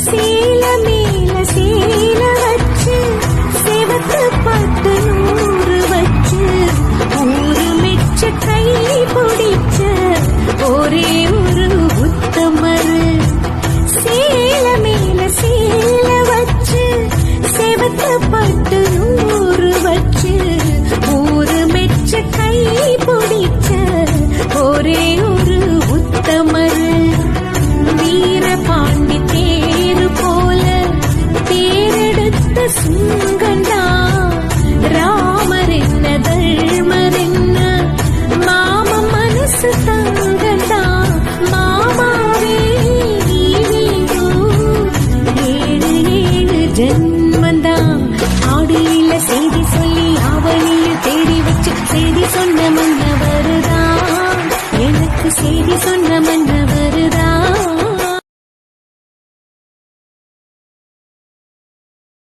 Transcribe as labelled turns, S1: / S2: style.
S1: சேல மேல சேல வச்சு சேவத்து பட்டு 100 வச்சு ஊரு மெச்ச கை பிடிச்ச ஒரே ஒரு உத்தமரு. சேல மேல சேல வச்சு சேவத்து பட்டு 100 வச்சு ஊரு மெச்ச கை பிடிச்ச ஒரே ஒரு உத்தமரு. வீரபாண்டி தேரு போல தேரெடுத்த சுங்கண்டா ராமர் என்ன தர்மர் என்ன மாம மனசு தங்கண்டா. மாமாவே நீ வேணும் 7 ஜென்மந்தா. ஆடியில செய்தி சொல்லி அவனியில் தேடி வச்சு செய்தி சொன்ன மன்னவருதான் எனக்கு செய்தி சொன்ன